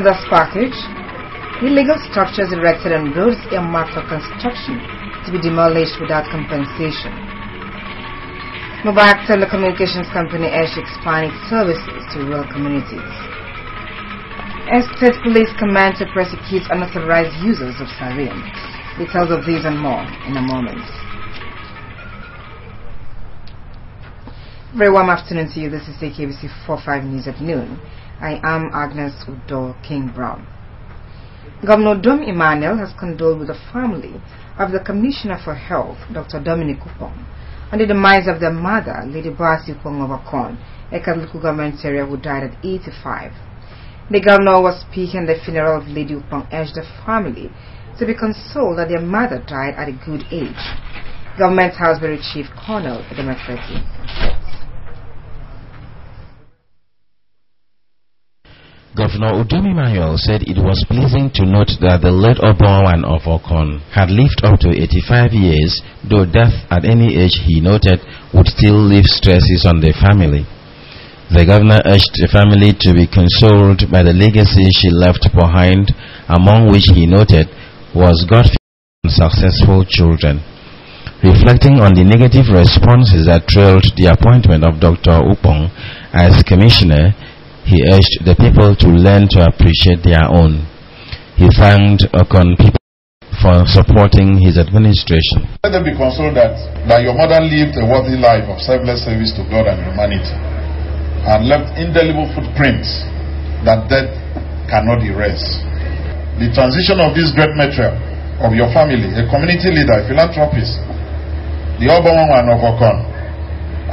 In this package, illegal structures erected on roads earmarked for construction to be demolished without compensation. Mobile telecommunications company urged to expand its services to rural communities. State police command to prosecute unauthorized users of sarin. Details of these and more in a moment. Very warm afternoon to you. This is AKBC 45 News at noon. I am Agnes Udo King Brown. Governor Dom Emmanuel has condoled with the family of the Commissioner for Health, Dr. Dominic Upong, on the demise of their mother, Lady Basi Upong of Akon, a Catholic government area who died at 85. The governor was speaking at the funeral of Lady Upong, urged the family to be consoled that their mother died at a good age. Government Housebury Chief Colonel Edemetreti. Governor Udom Emmanuel said it was pleasing to note that the late Obawan of Okon had lived up to 85 years, though death at any age, he noted, would still leave stresses on the family. The governor urged the family to be consoled by the legacy she left behind, among which he noted was God-fearing and successful children. Reflecting on the negative responses that trailed the appointment of Dr. Upong as commissioner, he urged the people to learn to appreciate their own. He thanked Okon people for supporting his administration. Let them be consoled that your mother lived a worthy life of selfless service to God and humanity, and left indelible footprints that death cannot erase. The transition of this great matriarch of your family, a community leader, a philanthropist, the Obawan of Okon,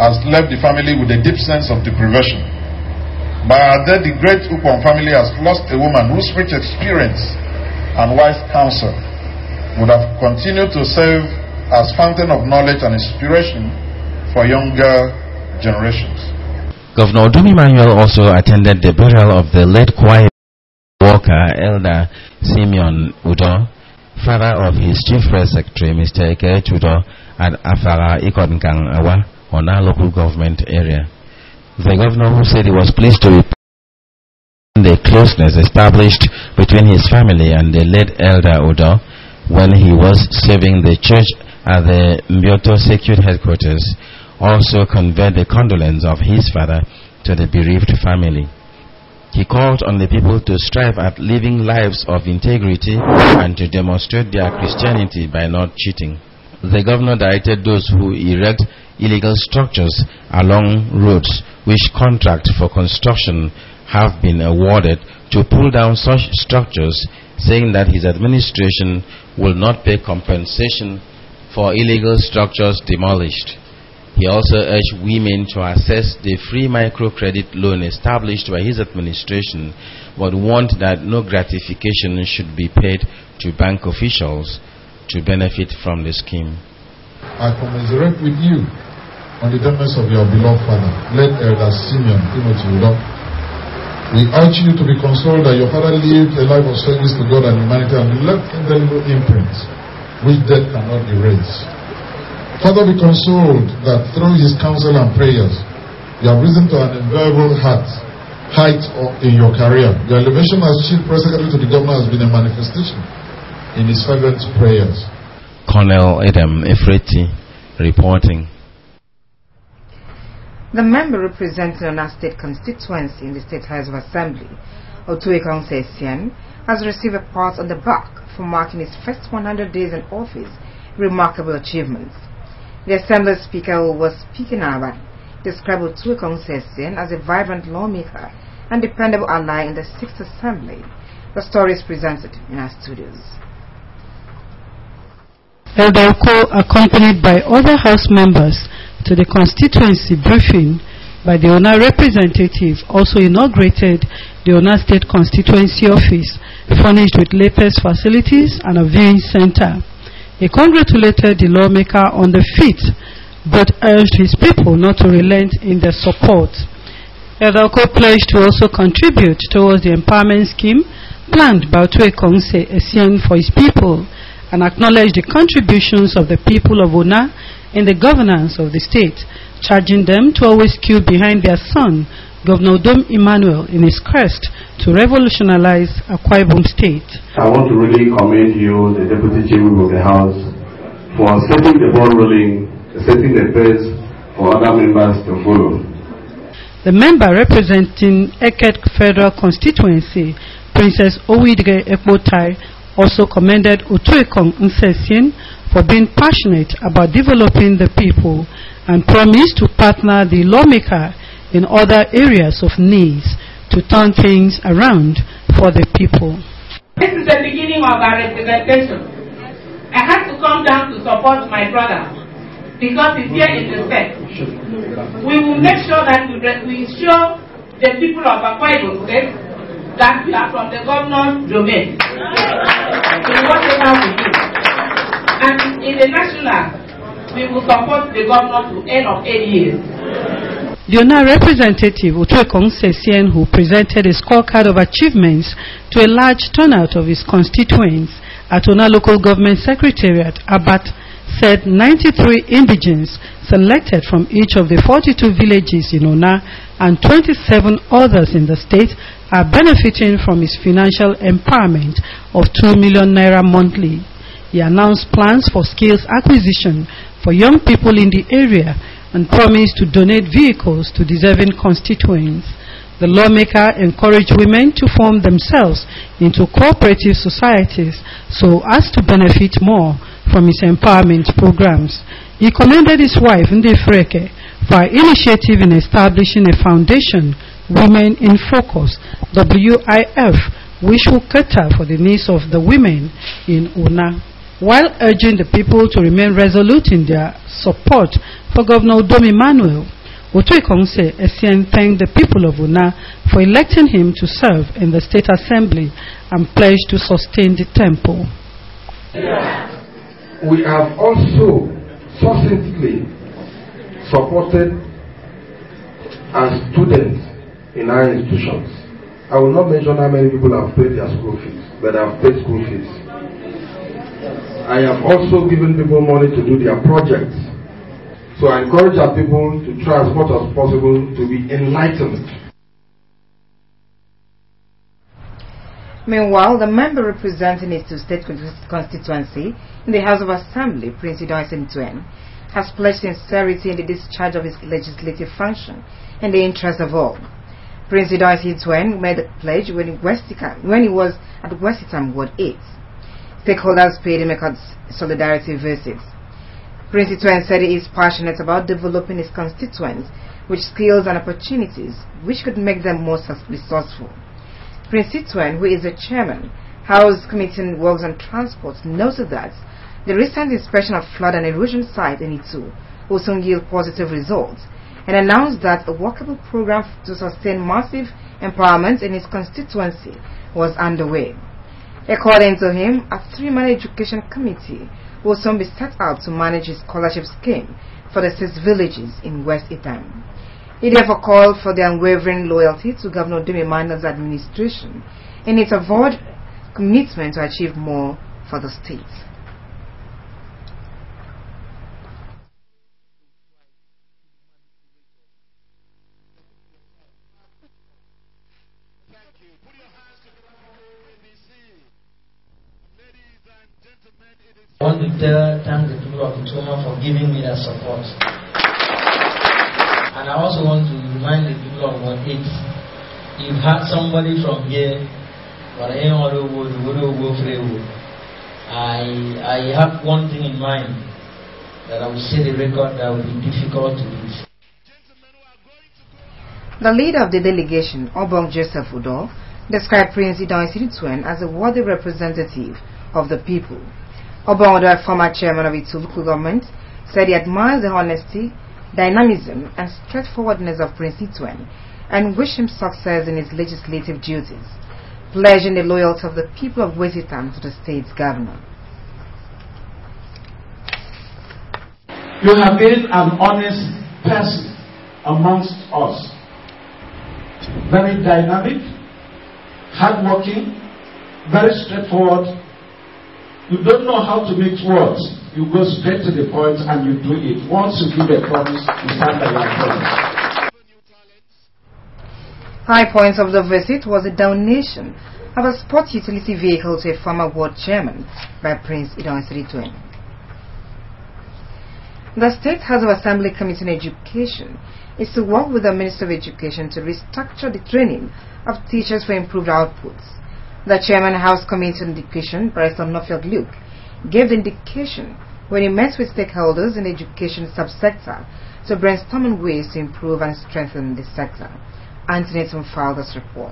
has left the family with a deep sense of deprivation. By our death, the great Upong family has lost a woman whose rich experience and wise counsel would have continued to serve as fountain of knowledge and inspiration for younger generations. Governor Udom Emmanuel also attended the burial of the late choir worker, Elder Simeon Udo, father of his chief press secretary, Mr. Eke Udo, at Afara Ikonkang Awa, on our local government area. The governor, who said he was pleased to report the closeness established between his family and the late Elder Udo when he was serving the church at the Mbyoto Security Headquarters, also conveyed the condolence of his father to the bereaved family. He called on the people to strive at living lives of integrity and to demonstrate their Christianity by not cheating. The governor directed those who erect illegal structures along roads which contract for construction have been awarded to pull down such structures, saying that his administration will not pay compensation for illegal structures demolished. He also urged women to access the free microcredit loan established by his administration, but warned that no gratification should be paid to bank officials to benefit from the scheme. I commiserate with you on the death of your beloved father, late Elder Simeon Timothy Udo. We urge you to be consoled that your father lived a life of service to God and humanity and left indelible imprints which death cannot erase. Father, be consoled that through his counsel and prayers, you have risen to an enviable height in your career. Your elevation as chief press secretary to the governor has been a manifestation in his fervent prayers. Colonel Edem Efreti reporting. The member representing Ona State constituency in the State House of Assembly, Otuekong Sesian, has received a pat on the back for marking his first 100 days in office. Remarkable achievements. The Assembly Speaker, who was speaking about, described Otuekong Sesian as a vibrant lawmaker and dependable ally in the 6th Assembly. The story is presented in our studios. Elder Oko, accompanied by other House members to the constituency briefing by the Ona representative, also inaugurated the Ona State constituency office, furnished with latest facilities and a viewing center. He congratulated the lawmaker on the feat, but urged his people not to relent in their support. Elder Oko pledged to also contribute towards the empowerment scheme planned by Otuekong Sesian for his people, and acknowledged the contributions of the people of Ona in the governance of the state, charging them to always queue behind their son, Governor Udom Emmanuel in his quest to revolutionize Akwa Ibom State. I want to really commend you, the Deputy Chief of the House, for setting the ball rolling, setting the pace for other members to follow. The member representing Eket Federal Constituency, Princess Owidge Ekpotai, also commended Otuekong Nsesien for being passionate about developing the people and promised to partner the lawmaker in other areas of needs to turn things around for the people. This is the beginning of our representation. I had to come down to support my brother because he's here in the set. We will make sure that we show the people of Akwa Ibom State that we are from the governor's domain in whatever we do. And in the national, we will support the governor to end of 8 years. The Ona representative, Otuekong Nsesien, who presented a scorecard of achievements to a large turnout of his constituents at Ona Local Government Secretariat, Abat, said 93 indigents selected from each of the 42 villages in Ona and 27 others in the state are benefiting from his financial empowerment of 2 million naira monthly. He announced plans for skills acquisition for young people in the area and promised to donate vehicles to deserving constituents. The lawmaker encouraged women to form themselves into cooperative societies so as to benefit more from his empowerment programs. He commended his wife, Ndefreke, for her initiative in establishing a foundation, Women in Focus, WIF, which will cater for the needs of the women in Una. While urging the people to remain resolute in their support for Governor Udom Emmanuel, Otuekong Nsesien thanked the people of Una for electing him to serve in the State Assembly and pledged to sustain the temple. We have also succinctly supported as students in our institutions. I will not mention how many people have paid their school fees, but I have paid school fees. I have also given people money to do their projects. So I encourage our people to try as much as possible to be enlightened. Meanwhile, the member representing his two-state constituency in the House of Assembly, Prince Idris Ntuen, has pledged sincerity in the discharge of his legislative function in the interest of all. Prince Idris Ntuen made the pledge when he was at Westitam Ward 8. Stakeholders paid him a solidarity visit. Prince Ntuen said he is passionate about developing his constituents with skills and opportunities which could make them more resourceful. Prince Ntuen, who is the chairman, House Committee on Works and Transport, noted that the recent inspection of flood and erosion site in Itu will soon yield positive results, and announced that a workable program to sustain massive empowerment in his constituency was underway. According to him, a 3-man education committee will soon be set out to manage his scholarship scheme for the 6 villages in West Itam. He therefore called for the unwavering loyalty to Governor Udom Emmanuel's administration in its avowed commitment to achieve more for the state. I want to thank the people of Itoma for giving me that support. And I also want to remind the people of Ward 8, you've had somebody from here, I have one thing in mind, that I will set a record that will be difficult to beat. The leader of the delegation, Obong Joseph Udo, described Prince Idris Ntuen as a worthy representative of the people. Obong Udo, a former chairman of Itu local government, said he admires the honesty, dynamism and straightforwardness of Prince Ntuen and wished him success in his legislative duties, pledging the loyalty of the people of West Itam to the state's governor. You have been an honest person amongst us. Very dynamic, hardworking, very straightforward. You don't know how to mix words. You go straight to the point and you do it. Once you give a promise, you stand by your promise. High points of the visit was a donation of a sport utility vehicle to a former ward chairman by Prince Idon Srituen. The State House of Assembly Committee on Education is to work with the Minister of Education to restructure the training of teachers for improved outputs. The Chairman of House Committee on Education, Barrister Noffield Luke, gave the indication when he met with stakeholders in the education subsector to brainstorm on ways to improve and strengthen the sector. Anthony filed this report.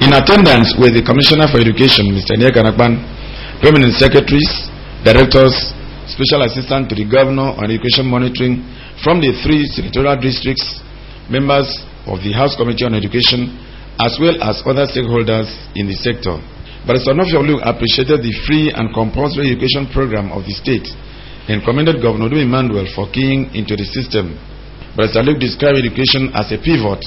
In attendance were the Commissioner for Education, Mr. Nia Kanakban, Permanent Secretaries, Directors, Special Assistant to the Governor on Education Monitoring from the 3 senatorial districts, members of the House Committee on Education, as well as other stakeholders in the sector. Barrister Noffiolu appreciated the free and compulsory education program of the state and commended Governor Udom Emmanuel for keying into the system. Barrister Luke described education as a pivot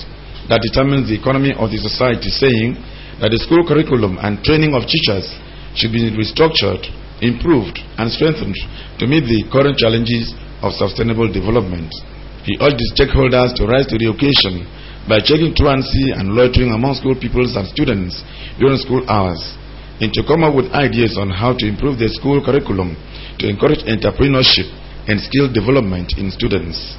that determines the economy of the society, saying that the school curriculum and training of teachers should be restructured, improved, and strengthened to meet the current challenges of sustainable development. He urged the stakeholders to rise to the occasion by checking truancy and loitering among school pupils and students during school hours, and to come up with ideas on how to improve the school curriculum to encourage entrepreneurship and skill development in students.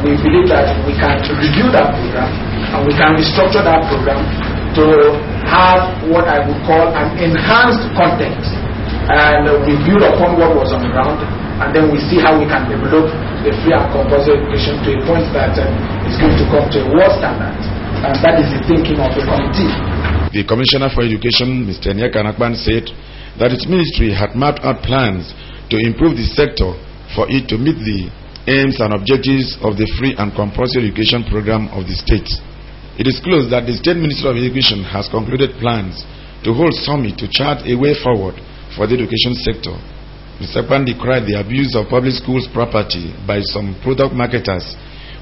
We believe that we can review that program and we can restructure that program to have what I would call an enhanced content, and we build upon what was on the ground, and then we see how we can develop the free and compulsory education to a point that is going to come to a world standard, and that is the thinking of the committee. The Commissioner for Education, Mr. Nia Kanakban, said that its ministry had mapped out plans to improve the sector for it to meet the aims and objectives of the free and compulsory education program of the state. It is disclosed that the State Ministry of Education has concluded plans to hold summit to chart a way forward for the education sector. Mr. Pan decried the abuse of public schools property by some product marketers,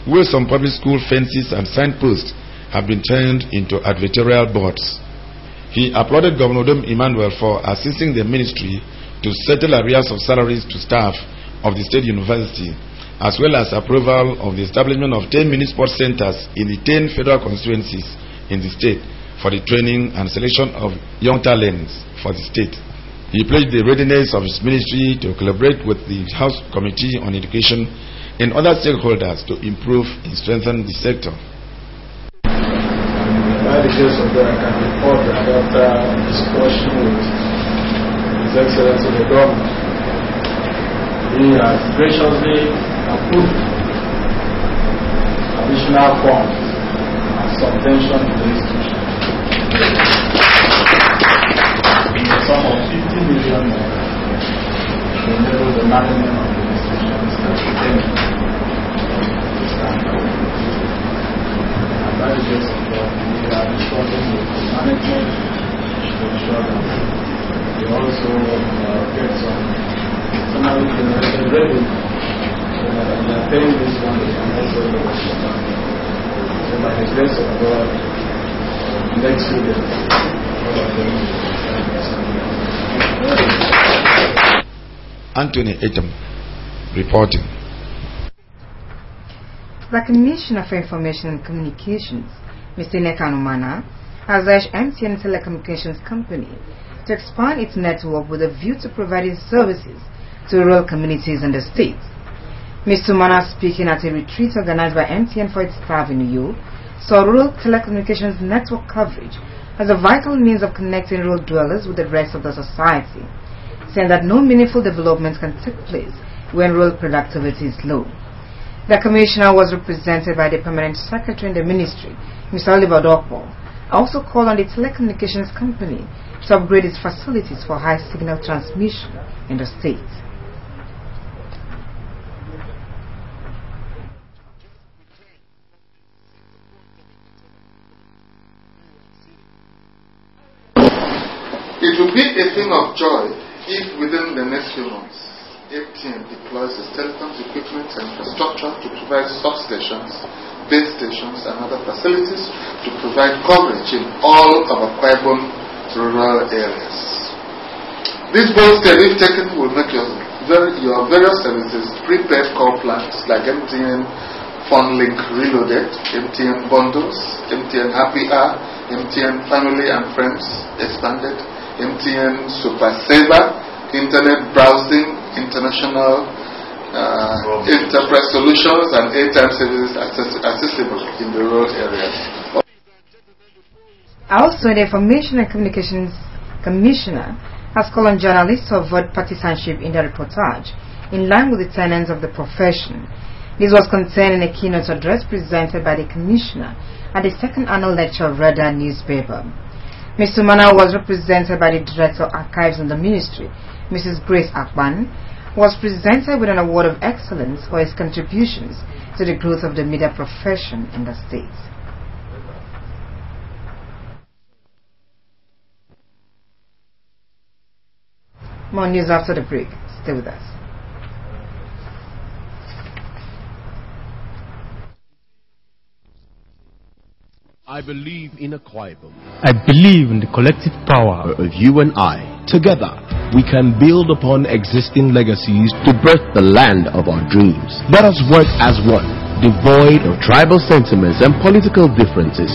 where some public school fences and signposts have been turned into advertorial boards. He applauded Governor Udom Emmanuel for assisting the ministry to settle arrears of salaries to staff of the state university, as well as approval of the establishment of 10 mini-sport centers in the 10 federal constituencies in the state for the training and selection of young talents for the state. He pledged the readiness of his ministry to collaborate with the House Committee on Education and other stakeholders to improve and strengthen the sector. By the grace of God, I can report that after discussion with His Excellency the Governor, he has graciously approved additional funds and subvention to the institution in the sum of 50 million to enable the management of the institutions and sustainment to stand up. And by the grace of God, we are discussing with the management to ensure that we also get some generated revenue. We are paying this one with an SL. So by the grace of God, next few days, all of them. Anthony Etam reporting. The Commissioner for Information and Communications, Mr. Nekanumana, has urged MTN Telecommunications Company to expand its network with a view to providing services to rural communities in the state. Mr. Mana, speaking at a retreat organized by MTN for its staff in Uyo, saw rural telecommunications network coverage as a vital means of connecting rural dwellers with the rest of the society, saying that no meaningful development can take place when rural productivity is low. The Commissioner was represented by the Permanent Secretary in the Ministry, Mr. Oliver Dokpo, also called on the telecommunications company to upgrade its facilities for high signal transmission in the state. It will be a thing of joy if within the next few months, MTN deploys its telecoms equipment and infrastructure to provide substations, base stations, and other facilities to provide coverage in all of Akwa Ibom rural areas. This bold step, if taken, will make your various services prepaid call plans like MTN PhoneLink Reloaded, MTN Bundles, MTN Happy Hour, MTN Family and Friends Expanded, MTN Super Saver, Internet Browsing, International Enterprise Solutions, and airtime services accessible in the rural areas. Also, the Information and Communications Commissioner has called on journalists to avoid partisanship in their reportage, in line with the tenets of the profession. This was contained in a keynote address presented by the Commissioner at the second annual lecture of Radar newspaper. Mr. Mana was represented by the Director of Archives in the Ministry, Mrs. Grace Akpan, was presented with an award of excellence for his contributions to the growth of the media profession in the state. More news after the break. Stay with us. I believe in Akwa Ibom. I believe in the collective power of you and I. Together, we can build upon existing legacies to birth the land of our dreams. Let us work as one, devoid of tribal sentiments and political differences.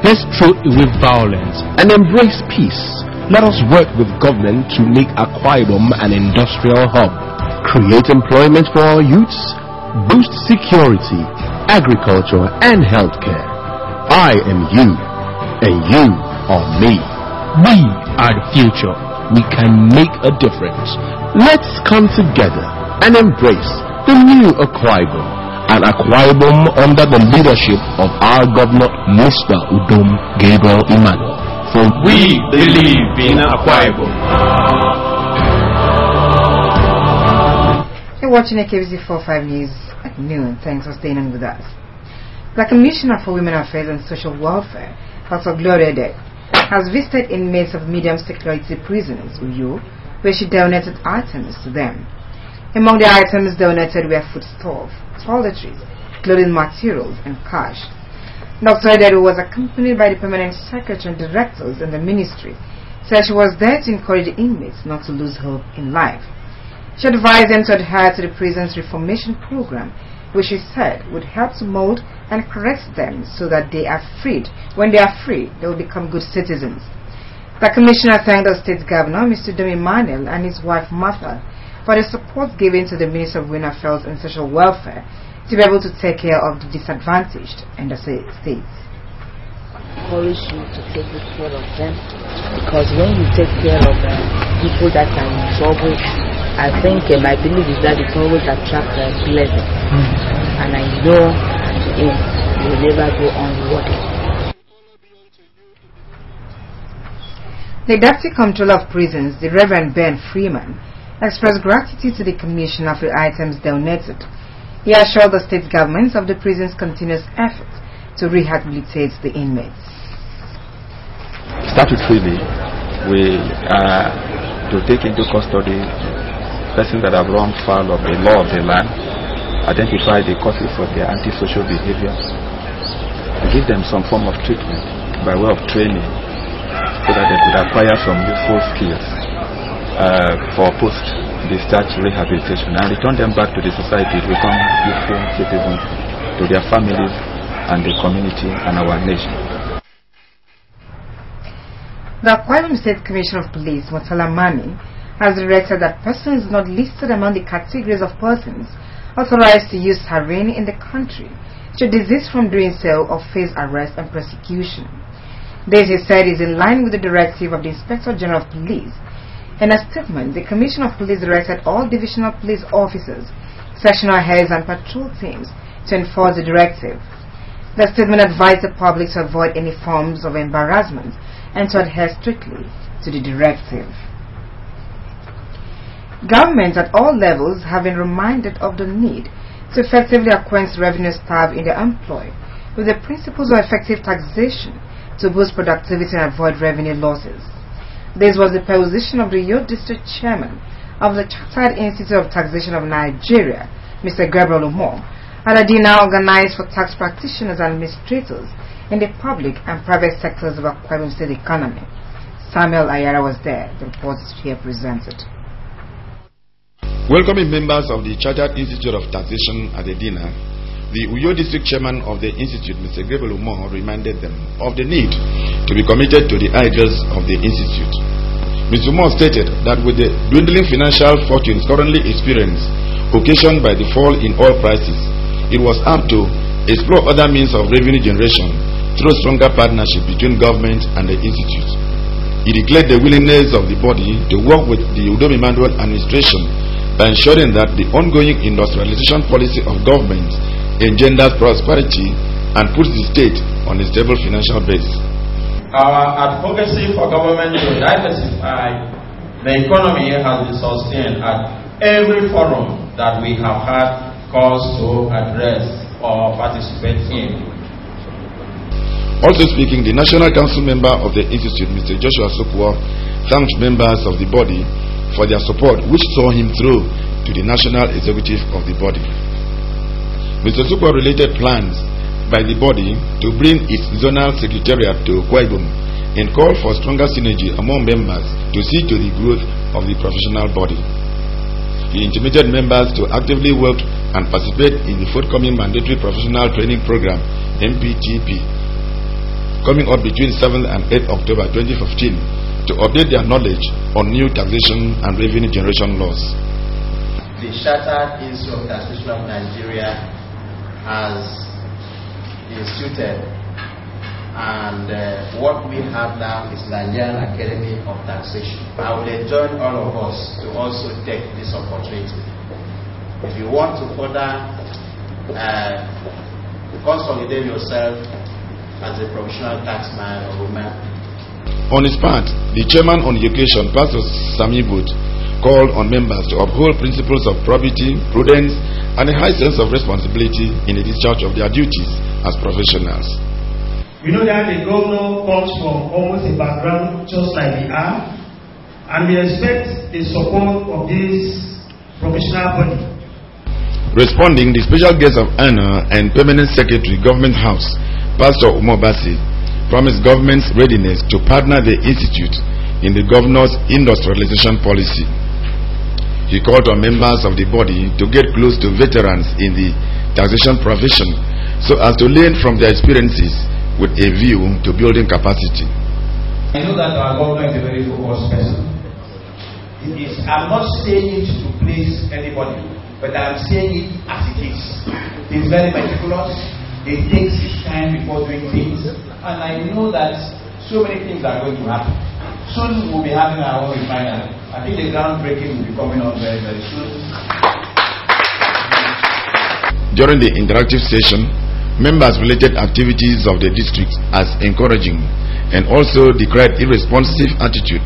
Let's throw away violence and embrace peace. Let us work with government to make Akwa Ibom an industrial hub, create employment for our youths, boost security, agriculture, and healthcare. I am you, and you are me. We are the future. We can make a difference. Let's come together and embrace the new Akwa Ibom, an Akwa Ibom under the leadership of our Governor, Mr. Udom Gabriel Emmanuel. For we believe in Akwa Ibom. You're watching KBC 45 News at noon. Thanks for staying on with us. The Commissioner for Women Affairs and Social Welfare, Dr. Gloria Dek, has visited inmates of medium security prisons, Uyo, where she donated items to them. Among the items donated were foodstuffs, toiletries, clothing materials, and cash. Dr. Dek, who was accompanied by the permanent secretary and directors in the ministry, said she was there to encourage the inmates not to lose hope in life. She advised them to adhere to the prison's reformation program, which she said would help to mold and correct them so that they are freed. When they are free, they will become good citizens. The Commissioner thanked the State Governor, Mr. Domi Emmanuel, and his wife Martha for the support given to the Minister of Women Affairs and Social Welfare to be able to take care of the disadvantaged in the state. Encourage you to take good care of them, because when you take care of people that are in trouble, I think my belief is that it always attracts a blessing, and I know at the end you will never go unrewarded. The Deputy Comptroller of Prisons, the Reverend Ben Freeman, expressed gratitude to the Commissioner for the items donated. He assured the state governments of the prison's continuous effort to rehabilitate the inmates. Statutorily, we are to take into custody persons that have run foul of the law of the land, identify the causes of their antisocial behavior, and give them some form of treatment by way of training so that they could acquire some useful skills for post-discharge rehabilitation and return them back to the society to become useful citizens to their families and the community and our nation. The Akwa Ibom State Commissioner of Police, Murtala Mani, has directed that persons not listed among the categories of persons authorized to use heroin in the country should desist from doing so or face arrest and prosecution. This, he said, is in line with the directive of the Inspector General of Police. In a statement, the Commissioner of Police directed all divisional police officers, sectional heads and patrol teams to enforce the directive. The statement advised the public to avoid any forms of embarrassment and to adhere strictly to the directive. Governments at all levels have been reminded of the need to effectively acquaint revenue staff in their employ with the principles of effective taxation to boost productivity and avoid revenue losses. This was the position of the Youth District Chairman of the Chartered Institute of Taxation of Nigeria, Mr. Gabriel Umo, at a dinner organized for tax practitioners and administrators in the public and private sectors of Akwa Ibom State economy. Samuel Ayara was there. The report is here presented. Welcoming members of the Chartered Institute of Taxation at the dinner, The Uyo District Chairman of the Institute, Mr. Gabriel Umo, reminded them of the need to be committed to the ideals of the Institute. Mr. Umo stated that with the dwindling financial fortunes currently experienced, occasioned by the fall in oil prices, it was apt to explore other means of revenue generation through stronger partnership between government and the Institute. He declared the willingness of the body to work with the Udom Emmanuel administration by ensuring that the ongoing industrialization policy of government engenders prosperity and puts the state on a stable financial base. Our advocacy for government to diversify the economy has been sustained at every forum that we have had cause to address or participate in. Also speaking, the National Council member of the Institute, Mr. Joshua Sokwa, thanked members of the body for their support, which saw him through to the National Executive of the body. Mr. Sokwa related plans by the body to bring its zonal secretariat to Akwa Ibom and called for stronger synergy among members to see to the growth of the professional body. He intimated members to actively work and participate in the forthcoming mandatory professional training program, MPTP, coming up between 7th and 8th October 2015 to update their knowledge on new taxation and revenue generation laws. The Chartered Institute of Taxation of Nigeria has instituted, and what we have now is Nigerian Academy of Taxation. I will enjoin all of us to also take this opportunity. If you want to further consolidate yourself as a professional taxman or woman. On his part, the chairman on the occasion, Pastor Sami Booth, called on members to uphold principles of probity, prudence, and a high sense of responsibility in the discharge of their duties as professionals. We know that the governor comes from almost a background just like we are, and we expect the support of this professional body. Responding, the special guest of honor and permanent secretary, Government House, Pastor Umobasi, promised government's readiness to partner the Institute in the governor's industrialization policy. He called on members of the body to get close to veterans in the taxation profession so as to learn from their experiences with a view to building capacity. I know that our governor is a very focused person. I'm not saying it to please anybody, but I'm saying it as it is. He's very meticulous. He takes his time before doing things. And I know that so many things are going to happen. Soon we'll be having our own refinery. I think the groundbreaking will be coming up very, very soon. During the interactive session, members related activities of the district as encouraging and also decried irresponsive attitude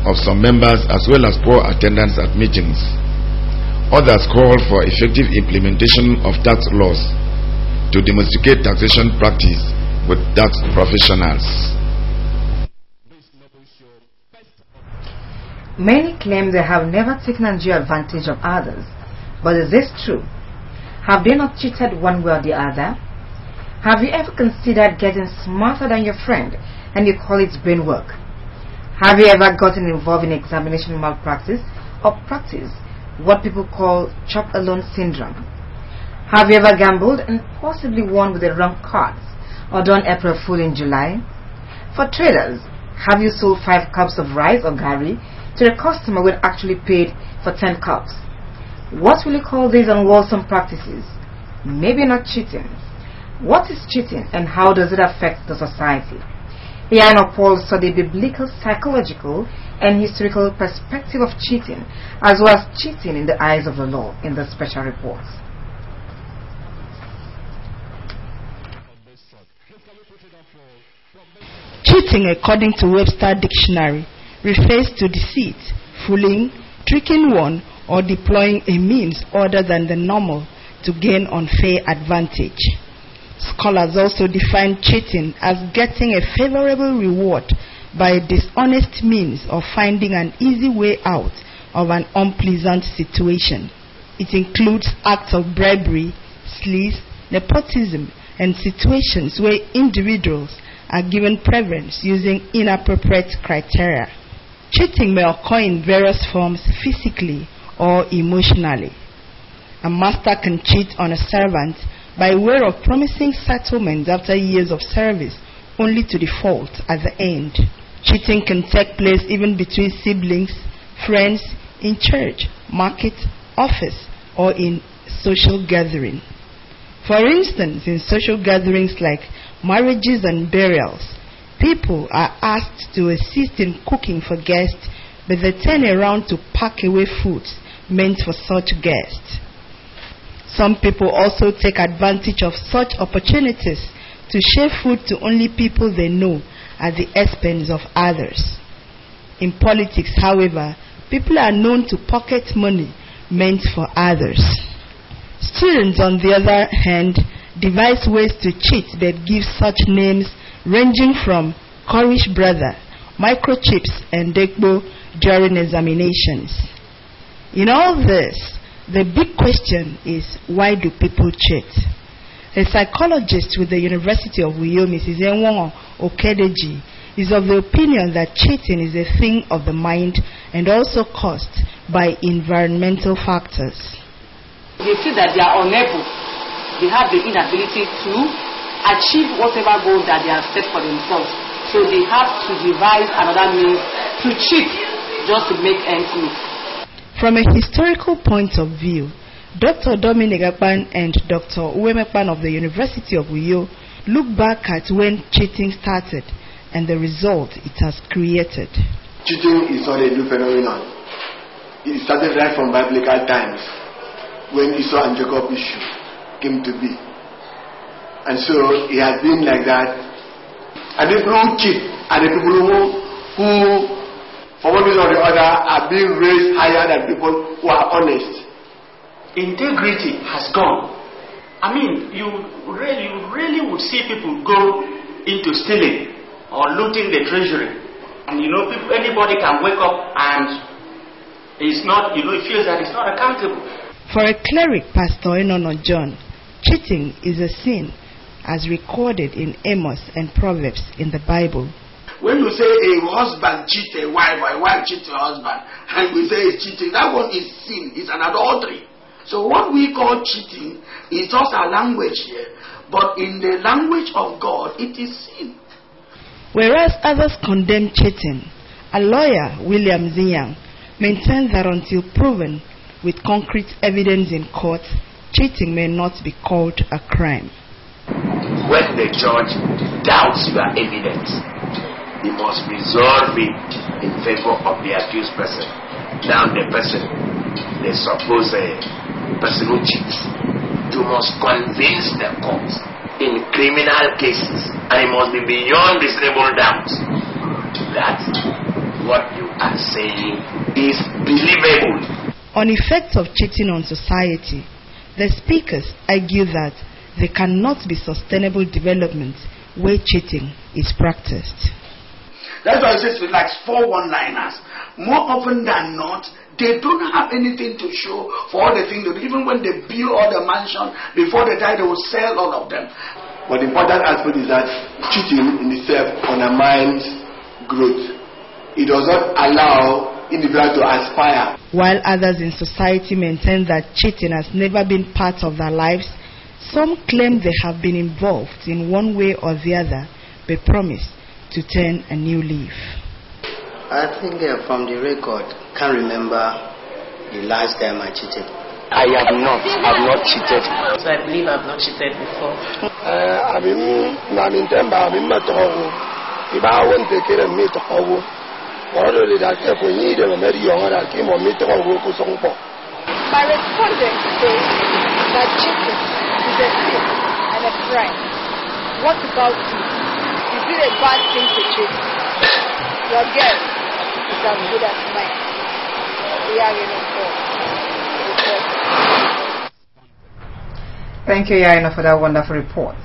of some members as well as poor attendance at meetings. Others called for effective implementation of tax laws to domesticate taxation practice with tax professionals. Many claim they have never taken undue advantage of others, but is this true? Have they not cheated one way or the other? Have you ever considered getting smarter than your friend and you call it brain work? Have you ever gotten involved in examination malpractice or practice what people call chop alone syndrome? Have you ever gambled and possibly won with the wrong cards or done April Fool in July? For traders, have you sold 5 cups of rice or gari to the customer when actually paid for 10 cups? What will you call these unwholesome practices? Maybe not cheating. What is cheating and how does it affect the society? Ian Paul studied biblical, psychological, and historical perspective of cheating, as well as cheating in the eyes of the law in the special reports. Cheating, according to Webster Dictionary, refers to deceit, fooling, tricking one, or deploying a means other than the normal to gain unfair advantage. Scholars also define cheating as getting a favorable reward by a dishonest means of finding an easy way out of an unpleasant situation. It includes acts of bribery, sleaze, nepotism, and situations where individuals are given preference using inappropriate criteria. Cheating may occur in various forms physically or emotionally. A master can cheat on a servant by way of promising settlements after years of service, only to default at the end. Cheating can take place even between siblings, friends, in church, market, office, or in social gathering. For instance, in social gatherings like marriages and burials, people are asked to assist in cooking for guests, but they turn around to pack away foods meant for such guests. Some people also take advantage of such opportunities to share food to only people they know at the expense of others. In politics, however, people are known to pocket money meant for others. Students, on the other hand, devise ways to cheat that give such names ranging from Courage Brother, microchips, and Dekbo during examinations. In all this, the big question is, why do people cheat? A psychologist with the University of Uyo, Mrs. Enwong Okedeji, is of the opinion that cheating is a thing of the mind and also caused by environmental factors. They feel that they are unable, they have the inability to achieve whatever goal that they have set for themselves. So they have to devise another means to cheat just to make ends meet. From a historical point of view, Dr. Dominic Akpan and Dr. Uwemekpan of the University of Uyo look back at when cheating started and the result it has created. Cheating is not a new phenomenon. It started right from biblical times when Esau and Jacob issue came to be. And so it has been like that. And the people who cheat and the people who for one reason or the other are being raised higher than people who are honest. Integrity has gone. I mean, you really would see people go into stealing or looting the treasury. And anybody can wake up and it's not, he feels that it's not accountable. For a cleric, Pastor Enono John, cheating is a sin as recorded in Amos and Proverbs in the Bible. When you say a husband cheats a wife or a wife cheats a husband, and we say it's cheating, that one is sin, it's an adultery. So what we call cheating is just a language here, but in the language of God, it is sin. Whereas others condemn cheating, a lawyer, William Ziyang, maintains that until proven with concrete evidence in court, cheating may not be called a crime. When the judge doubts your evidence, he must resolve it in favor of the accused person. Now the person, the supposed person who cheats, you must convince the court in criminal cases, and it must be beyond reasonable doubt that what you are saying is believable. On effects of cheating on society, the speakers argue that there cannot be sustainable development where cheating is practiced. That's why it says with like 4 one-liners. More often than not, they don't have anything to show for all the things they do. Even when they build all the mansion, before they die, they will sell all of them. But the important aspect is that cheating in itself undermines growth. It does not allow individuals to aspire. While others in society maintain that cheating has never been part of their lives, some claim they have been involved in one way or the other, but promise to turn a new leaf. I think from the record, can't remember the last time I cheated. I've not cheated. So I believe I've not cheated before. My respondent says that cheating is a sin and a crime. What about you? Is it a bad thing to cheat? Your guess is as good as mine. We are in a court. Thank you, Yaina, for that wonderful report.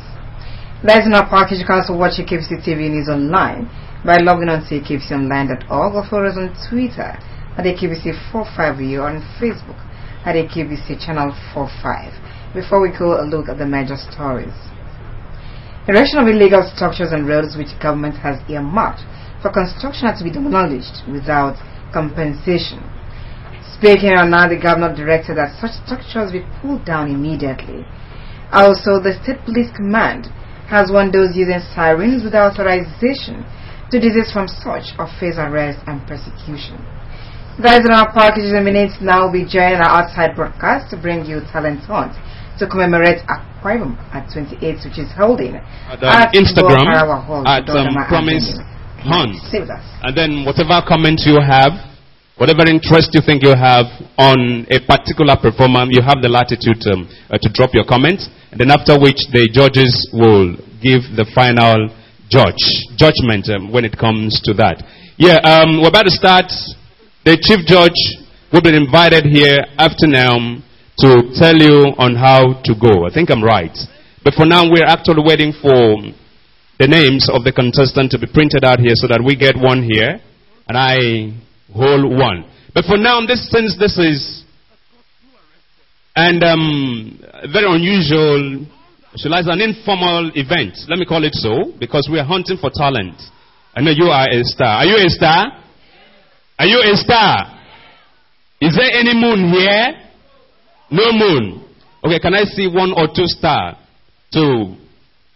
There is no package. You can also watch KBC TV News online by logging on to kbconline.org or follow us on Twitter at KBC45U or on Facebook at KBC Channel 45. Before we go a look at the major stories. Erection of illegal structures and roads which government has earmarked for construction has to be demolished without compensation. Speaking on now, the governor directed that such structures be pulled down immediately. Also, the State Police Command has warned those using sirens without authorization to desist from such or face arrest and persecution. Guys, in our packages in minutes now, we join our outside broadcast to bring you Talent Hunt to commemorate Akwa Ibom at 28, which is holding at Instagram at Promise Hunt. And then whatever comment you have, whatever interest you think you have on a particular performer, you have the latitude to drop your comment. And then after which the judges will give the final judgment when it comes to that. Yeah, we're about to start. The chief judge will be invited here after now to tell you on how to go. I think I'm right. But for now, we're actually waiting for the names of the contestants to be printed out here so that we get one here and I hold one. But for now, since this is very unusual, an informal event, let me call it so, because we are hunting for talent. I know you are a star. Are you a star? Are you a star? Is there any moon here? No moon. Okay, can I see one or two stars to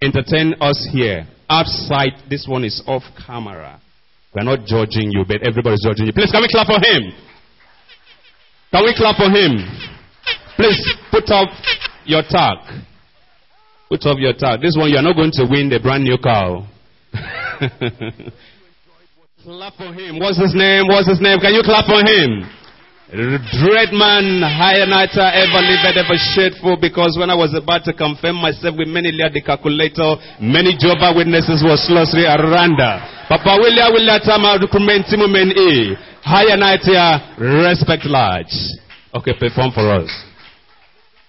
entertain us here? Outside, this one is off camera. We're not judging you, but everybody's judging you. Please, can we clap for him? Can we clap for him? Please, put up your tag. Put up your tag. This one, you're not going to win the brand new car. Clap for him. What's his name? What's his name? Can you clap for him? Dreadman, higher nighter, ever lived, ever shadeful. Because when I was about to confirm myself with many layer the calculator, many Jehovah Witnesses were slowly around. Papa William Tama document Timumen E. Higher nighter, respect large. Okay, perform for us.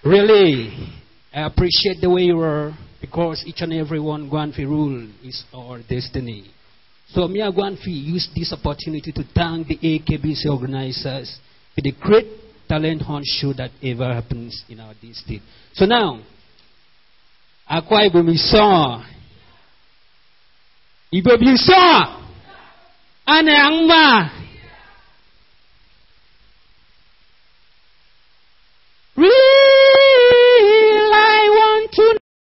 Really, I appreciate the way you are, because each and every one Gwanfi rule is our destiny. So me and Gwanfi use this opportunity to thank the AKBC organizers for the great talent hunt show that ever happens in our district. So now, Akwa Ibom is song. Ibom is song. Ane angma.